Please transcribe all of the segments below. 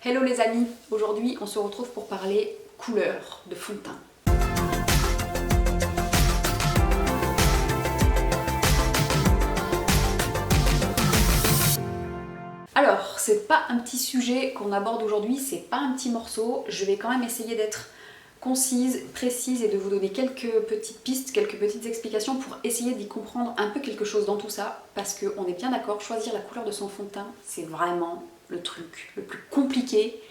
Hello les amis, aujourd'hui on se retrouve pour parler couleur de fond de teint. Alors, c'est pas un petit sujet qu'on aborde aujourd'hui, c'est pas un petit morceau, je vais quand même essayer d'être concise, précise et de vous donner quelques petites pistes, quelques petites explications pour essayer d'y comprendre un peu quelque chose dans tout ça, parce qu'on est bien d'accord, choisir la couleur de son fond de teint, c'est vraiment le truc le plus compliqué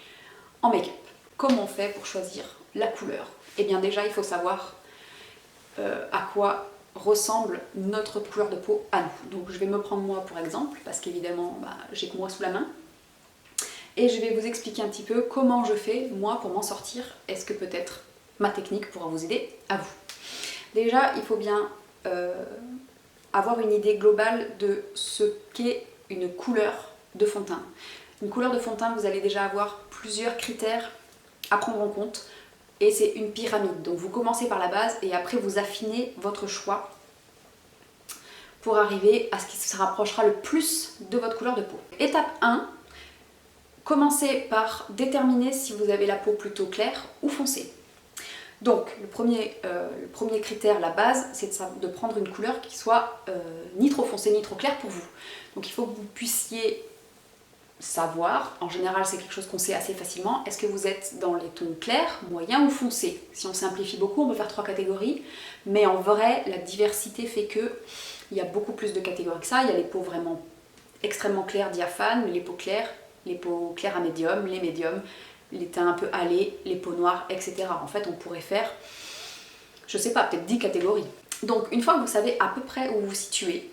en make-up. Comment on fait pour choisir la couleur? Eh bien déjà, il faut savoir à quoi ressemble notre couleur de peau à nous. Donc je vais me prendre moi pour exemple, parce qu'évidemment, j'ai que moi sous la main. Et je vais vous expliquer un petit peu comment je fais, moi, pour m'en sortir. Est-ce que peut-être ma technique pourra vous aider à vous? Déjà, il faut bien avoir une idée globale de ce qu'est une couleur de fond de teint. Une couleur de fond de teint, vous allez déjà avoir plusieurs critères à prendre en compte et c'est une pyramide. Donc vous commencez par la base et après vous affinez votre choix pour arriver à ce qui se rapprochera le plus de votre couleur de peau. Étape 1, commencez par déterminer si vous avez la peau plutôt claire ou foncée. Donc le premier critère, la base, c'est de prendre une couleur qui soit ni trop foncée ni trop claire pour vous. Donc il faut que vous puissiez savoir, en général c'est quelque chose qu'on sait assez facilement, est-ce que vous êtes dans les tons clairs, moyens ou foncés? Si on simplifie beaucoup, on peut faire 3 catégories, mais en vrai, la diversité fait que il y a beaucoup plus de catégories que ça. Il y a les peaux vraiment extrêmement claires, diaphanes, les peaux claires à médium, les médiums, les teints un peu hâlés, les peaux noires, etc. En fait, on pourrait faire, je sais pas, peut-être 10 catégories. Donc, une fois que vous savez à peu près où vous vous situez,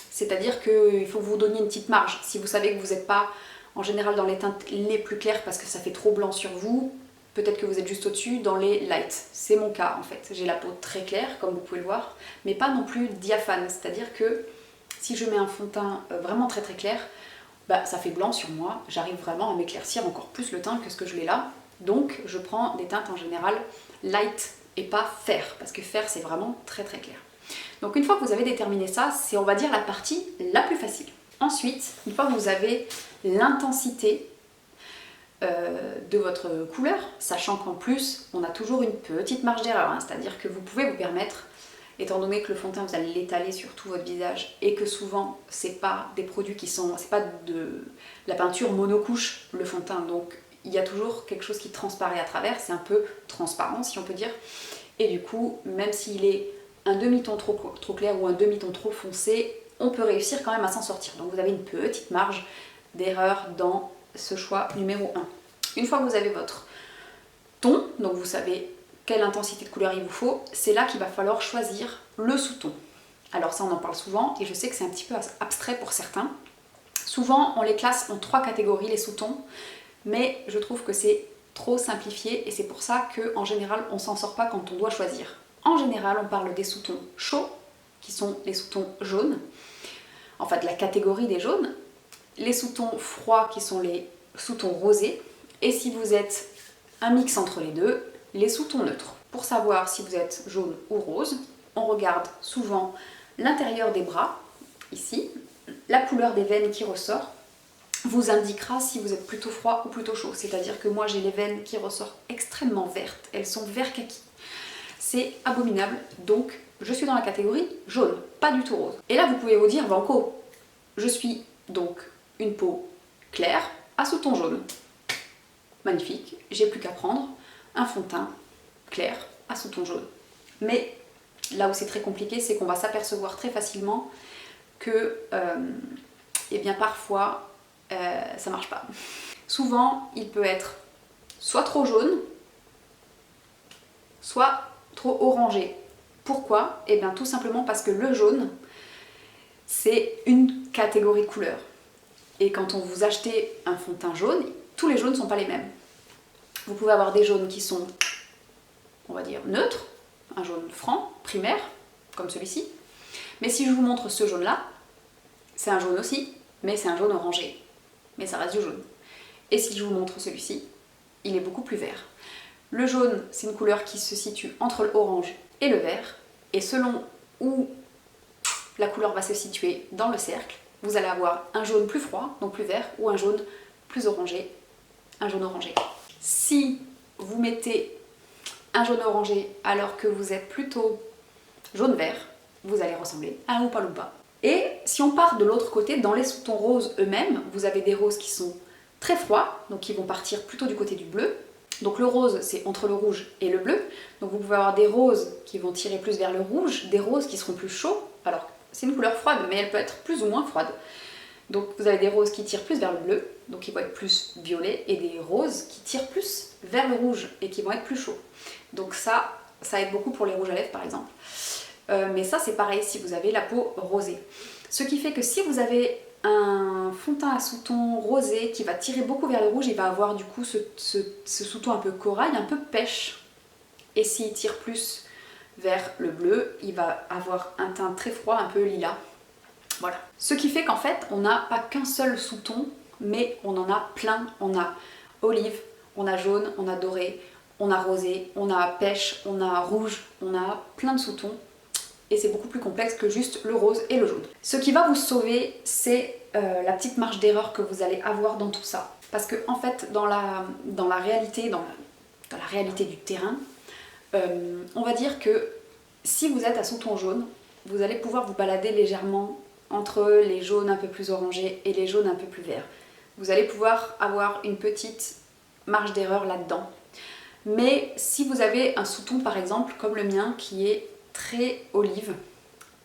c'est-à-dire qu'il faut vous donner une petite marge. Si vous savez que vous n'êtes pas en général dans les teintes les plus claires parce que ça fait trop blanc sur vous, peut-être que vous êtes juste au-dessus dans les lights. C'est mon cas en fait. J'ai la peau très claire comme vous pouvez le voir, mais pas non plus diaphane. C'est-à-dire que si je mets un fond de teint vraiment très très clair, ça fait blanc sur moi. J'arrive vraiment à m'éclaircir encore plus le teint que ce que je l'ai là. Donc je prends des teintes en général light et pas fer, parce que fer c'est vraiment très très clair. Donc une fois que vous avez déterminé ça, c'est on va dire la partie la plus facile. Ensuite, une fois que vous avez l'intensité de votre couleur, sachant qu'en plus on a toujours une petite marge d'erreur, c'est-à-dire que vous pouvez vous permettre, étant donné que le fond de teint vous allez l'étaler sur tout votre visage et que souvent c'est pas des produits qui sont, c'est pas de la peinture monocouche le fond de teint, donc il y a toujours quelque chose qui transparaît à travers, c'est un peu transparent si on peut dire, et du coup même s'il est un demi-ton trop clair ou un demi-ton trop foncé, on peut réussir quand même à s'en sortir. Donc vous avez une petite marge d'erreur dans ce choix numéro 1. Une fois que vous avez votre ton, donc vous savez quelle intensité de couleur il vous faut, c'est là qu'il va falloir choisir le sous-ton. Alors ça on en parle souvent et je sais que c'est un petit peu abstrait pour certains. Souvent on les classe en 3 catégories les sous-tons, mais je trouve que c'est trop simplifié et c'est pour ça qu'en général on s'en sort pas quand on doit choisir. En général, on parle des sous-tons chauds, qui sont les sous-tons jaunes, en fait la catégorie des jaunes, les sous-tons froids qui sont les sous-tons rosés, et si vous êtes un mix entre les deux, les sous-tons neutres. Pour savoir si vous êtes jaune ou rose, on regarde souvent l'intérieur des bras, ici, la couleur des veines qui ressort vous indiquera si vous êtes plutôt froid ou plutôt chaud, c'est-à-dire que moi j'ai les veines qui ressortent extrêmement vertes, elles sont vert kaki. C'est abominable, donc je suis dans la catégorie jaune, pas du tout rose. Et là vous pouvez vous dire, banco, je suis donc une peau claire à sous-ton jaune. Magnifique, j'ai plus qu'à prendre un fond de teint clair à sous-ton jaune. Mais là où c'est très compliqué, c'est qu'on va s'apercevoir très facilement que, eh bien parfois, ça marche pas. Souvent, il peut être soit trop jaune, soit trop orangé. Pourquoi? Eh bien tout simplement parce que le jaune, c'est une catégorie de couleurs. Et quand on vous achetez un fond de teint jaune, tous les jaunes ne sont pas les mêmes. Vous pouvez avoir des jaunes qui sont, on va dire, neutres, un jaune franc, primaire, comme celui-ci. Mais si je vous montre ce jaune-là, c'est un jaune aussi, mais c'est un jaune orangé. Mais ça reste du jaune. Et si je vous montre celui-ci, il est beaucoup plus vert. Le jaune, c'est une couleur qui se situe entre l'orange et le vert, et selon où la couleur va se situer dans le cercle, vous allez avoir un jaune plus froid, donc plus vert, ou un jaune plus orangé, un jaune orangé. Si vous mettez un jaune orangé alors que vous êtes plutôt jaune-vert, vous allez ressembler à un Oompa Loompa. Et si on part de l'autre côté, dans les sous-tons roses eux-mêmes, vous avez des roses qui sont très froids, donc qui vont partir plutôt du côté du bleu. Donc le rose, c'est entre le rouge et le bleu. Donc vous pouvez avoir des roses qui vont tirer plus vers le rouge, des roses qui seront plus chauds. Alors c'est une couleur froide, mais elle peut être plus ou moins froide. Donc vous avez des roses qui tirent plus vers le bleu, donc ils vont être plus violets, et des roses qui tirent plus vers le rouge et qui vont être plus chauds. Donc ça aide beaucoup pour les rouges à lèvres par exemple. Mais ça c'est pareil si vous avez la peau rosée. Ce qui fait que si vous avez un fond de teint à sous-ton rosé qui va tirer beaucoup vers le rouge, il va avoir du coup ce sous-ton un peu corail, un peu pêche. Et s'il tire plus vers le bleu, il va avoir un teint très froid, un peu lilas. Voilà. Ce qui fait qu'en fait, on n'a pas qu'un seul sous-ton, mais on en a plein. On a olive, on a jaune, on a doré, on a rosé, on a pêche, on a rouge, on a plein de sous-tons. Et c'est beaucoup plus complexe que juste le rose et le jaune. Ce qui va vous sauver, c'est la petite marge d'erreur que vous allez avoir dans tout ça. Parce que en fait, dans la réalité du terrain, on va dire que si vous êtes à sous-ton jaune, vous allez pouvoir vous balader légèrement entre les jaunes un peu plus orangés et les jaunes un peu plus verts. Vous allez pouvoir avoir une petite marge d'erreur là-dedans. Mais si vous avez un sous-ton par exemple, comme le mien, qui est très olive,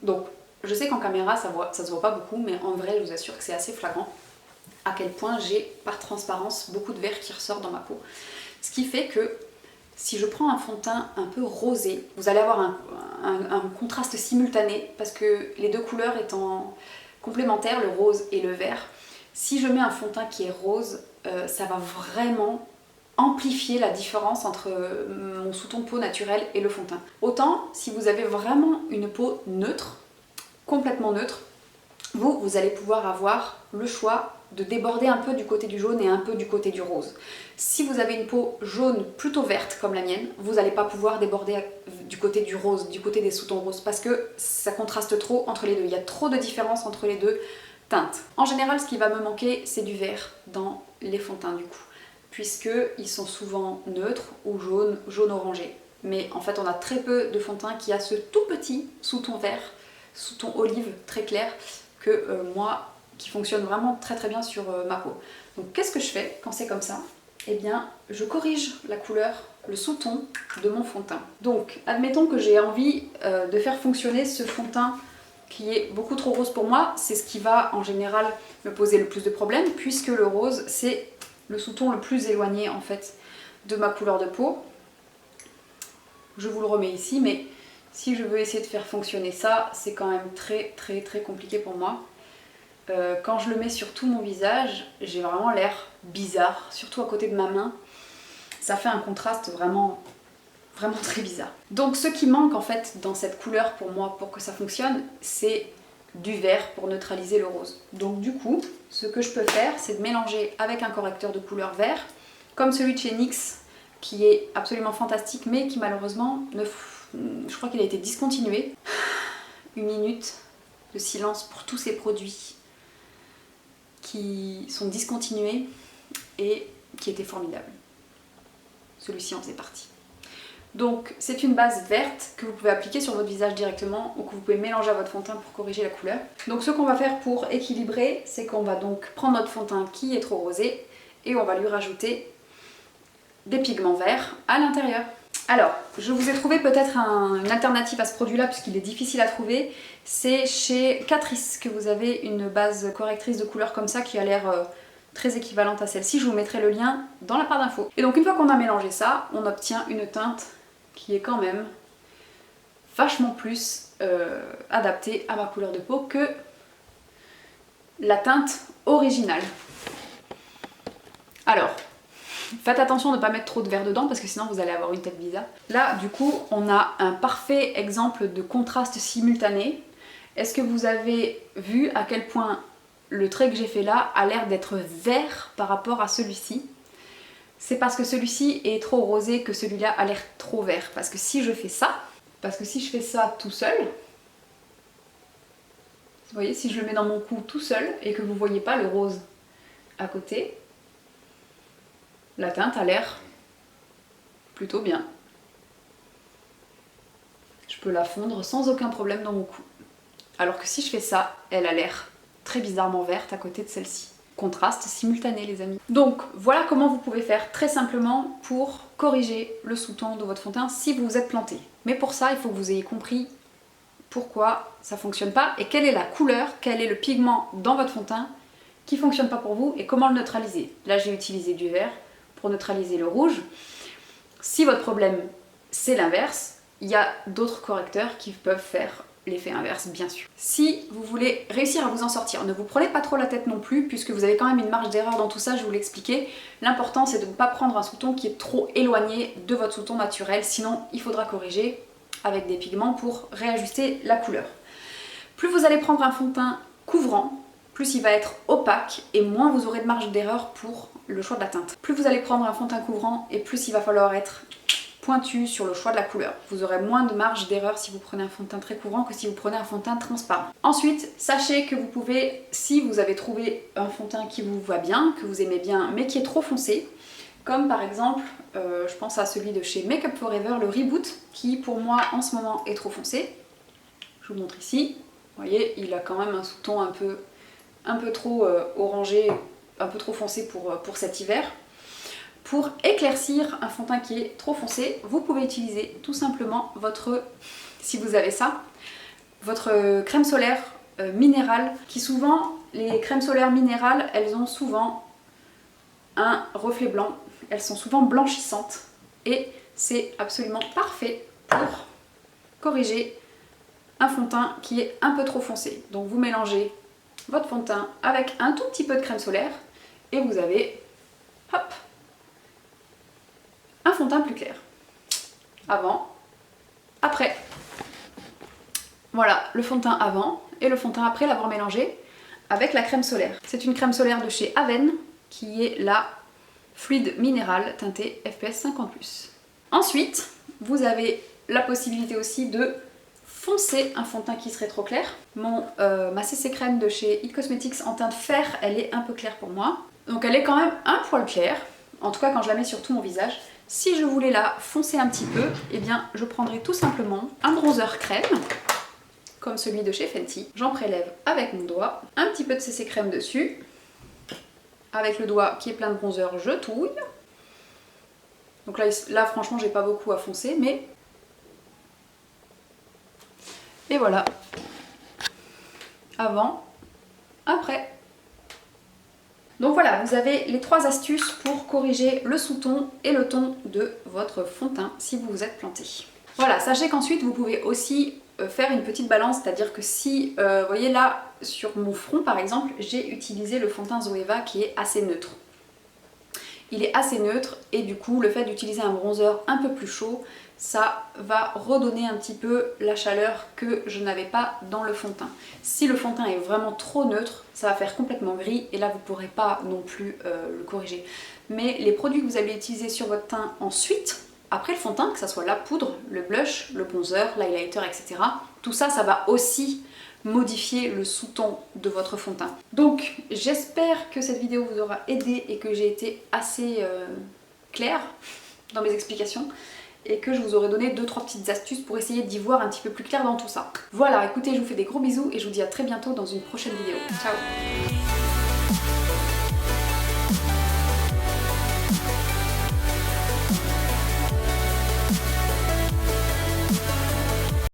donc je sais qu'en caméra ça se voit pas beaucoup, mais en vrai je vous assure que c'est assez flagrant à quel point j'ai par transparence beaucoup de vert qui ressort dans ma peau. Ce qui fait que si je prends un fond de teint un peu rosé, vous allez avoir un contraste simultané parce que les deux couleurs étant complémentaires, le rose et le vert, si je mets un fond de teint qui est rose, ça va vraiment amplifier la différence entre mon sous-ton de peau naturel et le fond de teint. Autant si vous avez vraiment une peau neutre, complètement neutre, vous allez pouvoir avoir le choix de déborder un peu du côté du jaune et un peu du côté du rose. Si vous avez une peau jaune plutôt verte comme la mienne, vous n'allez pas pouvoir déborder du côté du rose, du côté des sous-tons roses, parce que ça contraste trop entre les deux. Il y a trop de différence entre les deux teintes. En général, ce qui va me manquer, c'est du vert dans les fonds de teint du coup, puisqu'ils sont souvent neutres ou jaune orangé. Mais en fait, on a très peu de fond de teint qui a ce tout petit sous-ton vert, sous-ton olive très clair, que moi, qui fonctionne vraiment très très bien sur ma peau. Donc qu'est-ce que je fais quand c'est comme ça? Eh bien, je corrige la couleur, le sous-ton de mon fond de teint. Donc, admettons que j'ai envie de faire fonctionner ce fond de teint qui est beaucoup trop rose pour moi. C'est ce qui va en général me poser le plus de problèmes, puisque le rose, c'est le sous-ton le plus éloigné en fait de ma couleur de peau. Je vous le remets ici, mais si je veux essayer de faire fonctionner ça, c'est quand même très très très compliqué pour moi. Quand je le mets sur tout mon visage, j'ai vraiment l'air bizarre, surtout à côté de ma main. Ça fait un contraste vraiment, vraiment très bizarre. Donc ce qui manque en fait dans cette couleur pour moi, pour que ça fonctionne, c'est du vert pour neutraliser le rose. Donc du coup, ce que je peux faire, c'est de mélanger avec un correcteur de couleur vert, comme celui de chez NYX, qui est absolument fantastique, mais qui malheureusement, je crois qu'il a été discontinué. Une minute de silence pour tous ces produits qui sont discontinués et qui étaient formidables. Celui-ci en faisait partie. Donc c'est une base verte que vous pouvez appliquer sur votre visage directement ou que vous pouvez mélanger à votre fond de teint pour corriger la couleur. Donc ce qu'on va faire pour équilibrer, c'est qu'on va donc prendre notre fond de teint qui est trop rosé et on va lui rajouter des pigments verts à l'intérieur. Alors, je vous ai trouvé peut-être une alternative à ce produit-là puisqu'il est difficile à trouver. C'est chez Catrice que vous avez une base correctrice de couleur comme ça qui a l'air très équivalente à celle-ci. Je vous mettrai le lien dans la barre d'infos. Et donc une fois qu'on a mélangé ça, on obtient une teinte qui est quand même vachement plus adaptée à ma couleur de peau que la teinte originale. Alors, faites attention de ne pas mettre trop de vert dedans parce que sinon vous allez avoir une tête bizarre. Là, du coup, on a un parfait exemple de contraste simultané. Est-ce que vous avez vu à quel point le trait que j'ai fait là a l'air d'être vert par rapport à celui-ci? C'est parce que celui-ci est trop rosé que celui-là a l'air trop vert. Parce que si je fais ça, tout seul, vous voyez, si je le mets dans mon cou tout seul et que vous ne voyez pas le rose à côté, la teinte a l'air plutôt bien. Je peux la fondre sans aucun problème dans mon cou. Alors que si je fais ça, elle a l'air très bizarrement verte à côté de celle-ci. Contraste simultané les amis. Donc voilà comment vous pouvez faire très simplement pour corriger le sous-ton de votre fond de teint si vous vous êtes planté. Mais pour ça, il faut que vous ayez compris pourquoi ça fonctionne pas et quelle est la couleur, quel est le pigment dans votre fond de teint qui fonctionne pas pour vous et comment le neutraliser. Là j'ai utilisé du vert pour neutraliser le rouge. Si votre problème c'est l'inverse, il y a d'autres correcteurs qui peuvent faire l'effet inverse bien sûr. Si vous voulez réussir à vous en sortir, ne vous prenez pas trop la tête non plus puisque vous avez quand même une marge d'erreur dans tout ça, je vous l'ai expliqué. L'important c'est de ne pas prendre un sous-ton qui est trop éloigné de votre sous-ton naturel, sinon il faudra corriger avec des pigments pour réajuster la couleur. Plus vous allez prendre un fond de teint couvrant, plus il va être opaque et moins vous aurez de marge d'erreur pour le choix de la teinte. Plus vous allez prendre un fond de teint couvrant et plus il va falloir être pointu sur le choix de la couleur. Vous aurez moins de marge d'erreur si vous prenez un fond de teint très couvrant que si vous prenez un fond de teint transparent. Ensuite, sachez que vous pouvez, si vous avez trouvé un fond de teint qui vous va bien, que vous aimez bien, mais qui est trop foncé, comme par exemple, je pense à celui de chez Make Up For Ever, le Reboot, qui pour moi en ce moment est trop foncé. Je vous montre ici. Vous voyez, il a quand même un sous-ton un peu trop orangé, un peu trop foncé pour cet hiver. Pour éclaircir un fond de teint qui est trop foncé, vous pouvez utiliser tout simplement votre, si vous avez ça, votre crème solaire minérale, qui souvent, les crèmes solaires minérales, elles ont souvent un reflet blanc, elles sont souvent blanchissantes et c'est absolument parfait pour corriger un fond de teint qui est un peu trop foncé. Donc vous mélangez votre fond de teint avec un tout petit peu de crème solaire et vous avez, hop, un fond de teint plus clair. Avant, après. Voilà, le fond de teint avant et le fond de teint après l'avoir mélangé avec la crème solaire. C'est une crème solaire de chez Aven qui est la Fluide Minéral teintée FPS 50+. Ensuite, vous avez la possibilité aussi de foncer un fond de teint qui serait trop clair. Ma CC crème de chez It Cosmetics en teinte fer, elle est un peu claire pour moi. Donc elle est quand même un poil claire, en tout cas quand je la mets sur tout mon visage. Si je voulais la foncer un petit peu, eh bien je prendrais tout simplement un bronzer crème, comme celui de chez Fenty. J'en prélève avec mon doigt, un petit peu de CC crème dessus. Avec le doigt qui est plein de bronzer, je touille. Donc là franchement j'ai pas beaucoup à foncer, mais... Et voilà. Avant, après. Donc voilà, vous avez les 3 astuces pour corriger le sous-ton et le ton de votre fond de teint si vous vous êtes planté. Voilà, sachez qu'ensuite vous pouvez aussi faire une petite balance, c'est-à-dire que si, vous voyez là, sur mon front par exemple, j'ai utilisé le fond de teint Zoeva qui est assez neutre. Il est assez neutre et du coup le fait d'utiliser un bronzer un peu plus chaud, ça va redonner un petit peu la chaleur que je n'avais pas dans le fond de teint. Si le fond de teint est vraiment trop neutre, ça va faire complètement gris et là vous ne pourrez pas non plus le corriger. Mais les produits que vous allez utiliser sur votre teint ensuite, après le fond de teint, que ce soit la poudre, le blush, le bronzer, l'highlighter, etc. Tout ça, ça va aussi modifier le sous-ton de votre fond de teint. Donc j'espère que cette vidéo vous aura aidé et que j'ai été assez claire dans mes explications et que je vous aurai donné 2-3 petites astuces pour essayer d'y voir un petit peu plus clair dans tout ça. Voilà, écoutez, je vous fais des gros bisous et je vous dis à très bientôt dans une prochaine vidéo. Ciao!